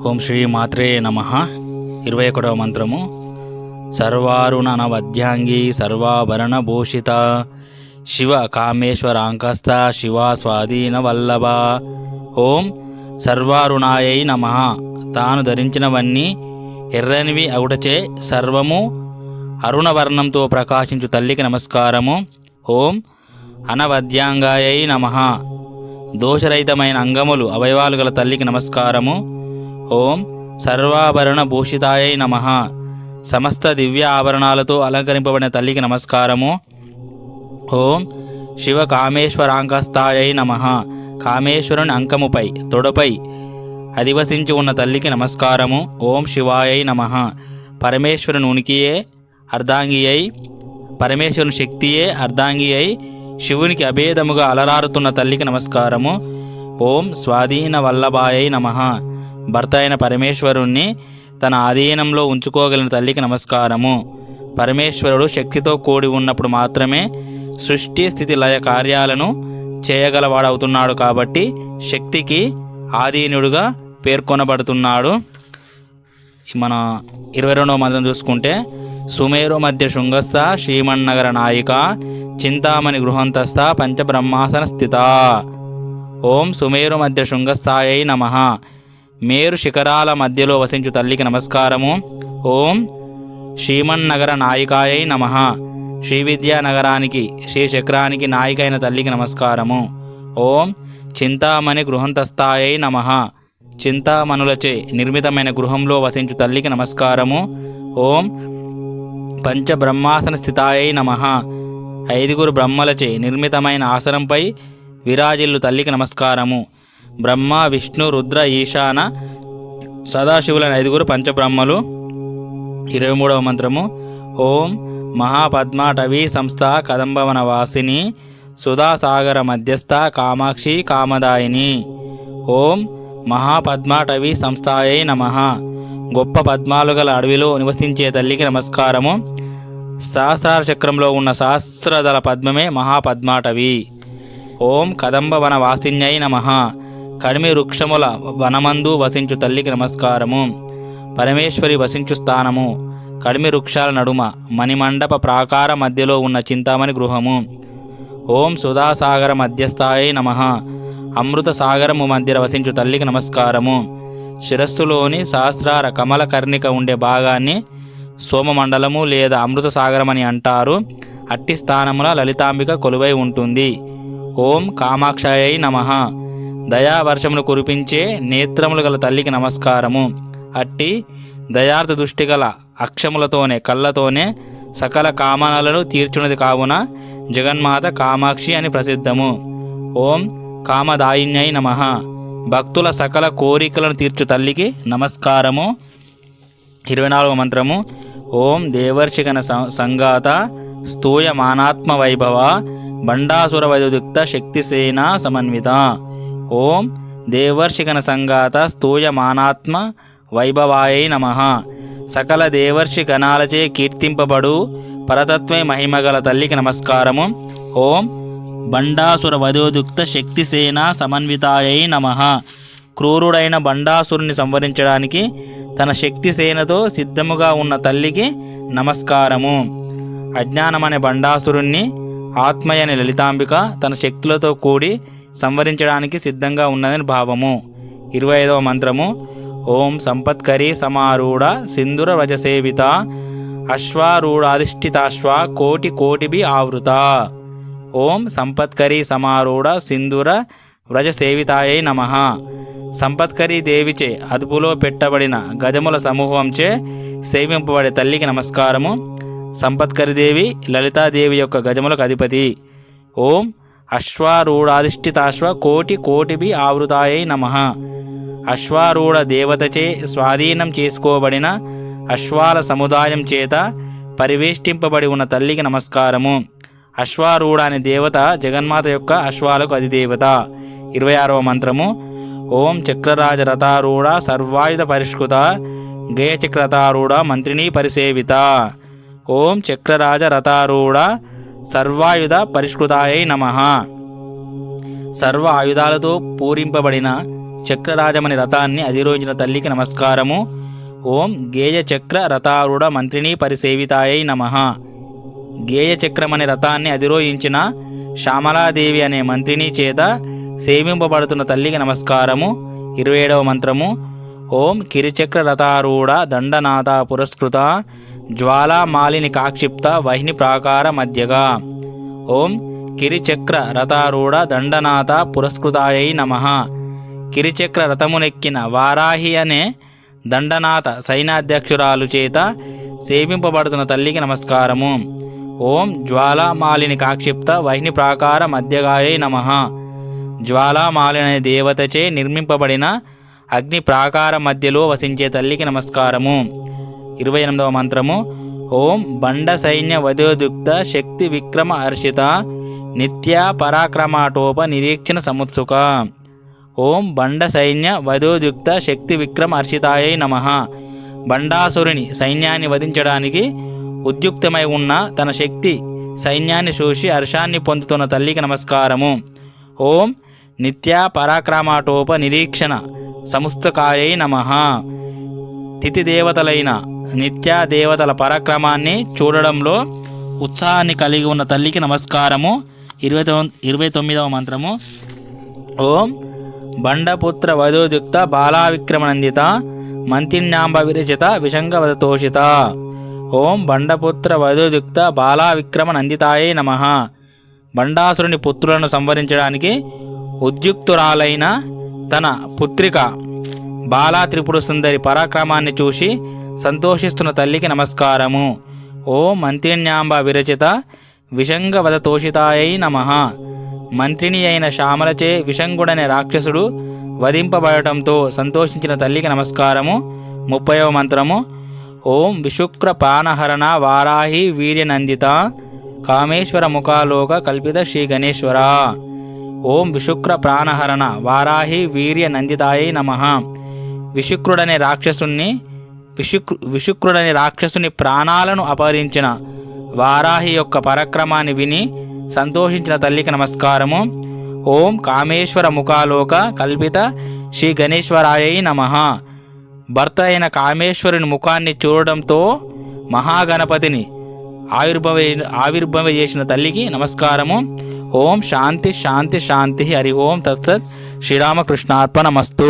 ఓం శ్రీ మాత్రే నమః. 21వ మంత్రము. సర్వారుణనవద్యాంగి సర్వాభరణ భూషిత శివ కామేశ్వరాంకస్థ శివ స్వాధీన వల్లభ. ఓం సర్వారుణాయై నమః. తాను ధరించినవన్నీ ఎర్రనివి అవుటచే సర్వము అరుణవర్ణంతో ప్రకాశించు తల్లికి నమస్కారము. ఓం అనవద్యాంగాయై నమః. దోషరహితమైన అంగములు అవయవాలు గల తల్లికి నమస్కారము. ఓం సర్వాభరణ భూషితాయై నమః. సమస్త దివ్య ఆభరణాలతో అలంకరింపబడిన తల్లికి నమస్కారము. ఓం శివ కామేశ్వరాంకస్థాయై నమః. కామేశ్వరుని అంకముపై తొడపై అధివసించి ఉన్న తల్లికి నమస్కారము. ఓం శివాయై నమః. పరమేశ్వరుని ఉనికియే అర్ధాంగియై పరమేశ్వరుని శక్తియే అర్ధాంగియై శివునికి అభేదముగా అలరారుతున్న తల్లికి నమస్కారము. ఓం స్వాధీన వల్లభాయై నమః. భర్త అయిన పరమేశ్వరుణ్ణి తన ఆధీనంలో ఉంచుకోగలిగిన తల్లికి నమస్కారము. పరమేశ్వరుడు శక్తితో కూడి ఉన్నప్పుడు మాత్రమే సృష్టి స్థితి లయ కార్యాలను చేయగలవాడవుతున్నాడు కాబట్టి శక్తికి ఆధీనుడుగా పేర్కొనబడుతున్నాడు. మన 22వ మంత్రం చూసుకుంటే సుమేరు మధ్య శృంగస్థ శ్రీమన్నగర నాయిక చింతామణి గృహంతస్థ పంచబ్రహ్మాసన స్థిత. ఓం సుమేరు మధ్య శృంగస్థాయై నమః. మేరు శిఖరాల మధ్యలో వసించు తల్లికి నమస్కారము. ఓం శ్రీమన్నగర నాయికాయై నమః. శ్రీ విద్యానగరానికి శ్రీచక్రానికి నాయికైన తల్లికి నమస్కారము. ఓం చింతామణి గృహంతస్థాయై నమః. చింతామణులచే నిర్మితమైన గృహంలో వసించు తల్లికి నమస్కారము. ఓం పంచబ్రహ్మాసన స్థితాయై నమః. 5 బ్రహ్మలచే నిర్మితమైన ఆసనంపై విరాజిల్లు తల్లికి నమస్కారము. బ్రహ్మ విష్ణు రుద్ర ఈశాన సదాశివులైన 5 పంచబ్రహ్మలు. 23వ మంత్రము. ఓం మహాపద్మాటవీ సంస్థ కదంబవన వాసిని సుధాసాగర మధ్యస్థ కామాక్షి కామదాయిని. ఓం మహాపద్మాటవీ సంస్థాయై నమః. గొప్ప పద్మాలు గల అడవిలో నివసించే తల్లికి నమస్కారము. సహస్రార చక్రంలో ఉన్న సహస్రదళ పద్మమే మహాపద్మాటవి. ఓం కదంబవన వాసిన్యై నమః. కడిమి వృక్షముల వనమందు వసించు తల్లికి నమస్కారము. పరమేశ్వరి వసించు స్థానము కడిమి వృక్షాల నడుమ మణిమండప ప్రాకార మధ్యలో ఉన్న చింతామణి గృహము. ఓం సుధాసాగర మధ్యస్థాయై నమః. అమృత సాగరము మధ్య వసించు తల్లికి నమస్కారము. శిరస్సులోని సహస్రార కమల కర్ణిక ఉండే భాగాన్ని సోమమండలము లేదా అమృత సాగరమని అంటారు. అట్టి స్థానముల లలితాంబిక కొలువై ఉంటుంది. ఓం కామాక్షాయై నమః. దయావర్షమును కురిపించే నేత్రములు గల తల్లికి నమస్కారము. అట్టి దయార్థ దృష్టి గల అక్షములతోనే కళ్ళతోనే సకల కామనలను తీర్చున్నది కావున జగన్మాత కామాక్షి అని ప్రసిద్ధము. ఓం కామదాయిన్యై నమః. భక్తుల సకల కోరికలను తీర్చు తల్లికి నమస్కారము. 24వ మంత్రము. ఓం దేవర్షిగణ సంగాత స్తూయమానాత్మ వైభవ బండాసుర వైదుక్త శక్తిసేనా సమన్విత. ఓం దేవర్షిగణ సంగాత స్తూయమానాత్మ వైభవాయై నమః. సకల దేవర్షి గణాలచే కీర్తింపబడు పరతత్వే మహిమగల తల్లికి నమస్కారము. ఓం బండాసుర వధోదుక్త శక్తిసేనా సమన్వితాయై నమః. క్రూరుడైన బండాసురుని సంవరించడానికి తన శక్తిసేనతో సిద్ధముగా ఉన్న తల్లికి నమస్కారము. అజ్ఞానమనే బండాసురుణ్ణి ఆత్మయని లలితాంబిక తన శక్తులతో కూడి సంవరించడానికి సిద్ధంగా ఉన్నదని భావము. 25వ మంత్రము. ఓం సంపత్కరీ సమారూఢ సింధుర వ్రజసేవిత అశ్వారూఢాధిష్ఠితాశ్వ కోటి కోటిభి ఆవృత. ఓం సంపత్కరీ సమారూఢ సింధుర వ్రజసేవితాయై నమః. సంపత్కరీ దేవిచే అదుపులో పెట్టబడిన గజముల సమూహంచే సేవింపబడే తల్లికి నమస్కారము. సంపత్కరీ దేవి లలితాదేవి యొక్క గజములకు అధిపతి. ఓం అశ్వారూఢాధిష్ఠితాశ్వ కోటి కోటిభి ఆవృతాయై నమః. అశ్వారూఢ దేవతచే స్వాధీనం చేసుకోబడిన అశ్వాల సముదాయం చేత పరివేష్టింపబడి ఉన్న తల్లికి నమస్కారము. అశ్వారూఢ అనే దేవత జగన్మాత యొక్క అశ్వాలకు అధిదేవత. 26వ మంత్రము. ఓం చక్రరాజ రథారూఢ సర్వాయుధ పరిష్కృత గేయచక్రతారూఢ మంత్రినీ పరిసేవిత. ఓం చక్రరాజ రథారూఢ సర్వాయుధ పరిష్కృతాయై నమః. సర్వ ఆయుధాలతో పూరింపబడిన చక్రరాజమణి రథాన్ని అధిరోహించిన తల్లికి నమస్కారము. ఓం గేయ చక్ర రథారూఢ మంత్రిని పరిసేవితాయై నమః. గేయ చక్రమనే రథాన్ని అధిరోహించిన శ్యామలాదేవి అనే మంత్రిని చేత సేవింపబడుతున్న తల్లికి నమస్కారము. 27వ మంత్రము. ఓం కిరిచక్ర రథారూఢ దండనాథ పురస్కృత జ్వాలామాలిని కాక్షిప్త వహ్ని ప్రాకార మధ్యగా. ఓం కిరిచక్ర రథారూఢ దండనాథ పురస్కృతాయై నమః. కిరిచక్ర రథమునెక్కిన వారాహి అనే దండనాథ సైన్యాధ్యక్షురాలు చేత సేవింపబడుతున్న తల్లికి నమస్కారము. ఓం జ్వాలామాలిని కాక్షిప్త వహ్ని ప్రాకార మధ్యగాయై నమః. జ్వాలామాలిని అనే దేవతచే నిర్మింపబడిన అగ్ని ప్రాకార మధ్యలో వసించే తల్లికి నమస్కారము. 28వ మంత్రము. ఓం బండ సైన్య వధోదుక్త శక్తి విక్రమ హర్షిత నిత్య పరాక్రమాటోప నిరీక్షణ సముత్సుక. ఓం బండ సైన్య వధోదుక్త శక్తి విక్రమ హర్షితాయై నమః. బండాసురుని సైన్యాన్ని వధించడానికి ఉద్యుక్తమై ఉన్న తన శక్తి సైన్యాన్ని చూసి హర్షాన్ని పొందుతున్న తల్లికి నమస్కారము. ఓం నిత్య పరాక్రమాటోప నిరీక్షణ సముస్తకాయై నమః. తిథిదేవతలైన నిత్యా దేవతల పరాక్రమాన్ని చూడడంలో ఉత్సాహాన్ని కలిగి ఉన్న తల్లికి నమస్కారము. 29వ మంత్రము. ఓం బండపుత్ర వధోదుక్త బాలావిక్రమనందిత మంతిన్యాంబ విరచిత విషంగవతోషిత. ఓం బండపుత్ర వధోదుక్త బాలావిక్రమనందితాయై నమః. బండాసురుని పుత్రులను సంవరించడానికి ఉద్యుక్తురాలైన తన పుత్రిక బాలా త్రిపుర సుందరి పరాక్రమాన్ని చూసి సంతోషిస్తున్న తల్లికి నమస్కారము. ఓం మంత్రిన్యాంబ విరచిత విషంగవతోషితాయై నమః. మంత్రిని అయిన శ్యామలచే విషంగుడనే రాక్షసుడు వధింపబడటంతో సంతోషించిన తల్లికి నమస్కారము. 30వ మంత్రము. ఓం విశుక్ర పానహరణ వారాహి వీర్యనందిత కామేశ్వర ముఖాలోక కల్పిత శ్రీ గణేశ్వర. ఓం విశుక్ర ప్రాణహరణ వారాహి వీర్య నందితాయై నమః. విశుక్రుడనే రాక్షసుని ప్రాణాలను అపహరించిన వారాహి యొక్క పరాక్రమాన్ని విని సంతోషించిన తల్లికి నమస్కారము. ఓం కామేశ్వర ముఖాలోక కల్పిత శ్రీ గణేశ్వరాయై నమః. భర్త అయిన కామేశ్వరుని ముఖాన్ని చూడడంతో మహాగణపతిని ఆవిర్భవించేసిన తల్లికి నమస్కారము. ఓం శాంతి శాంతి శాంతి. హరి ఓం తత్సత్. శ్రీరామకృష్ణార్పణమస్తు.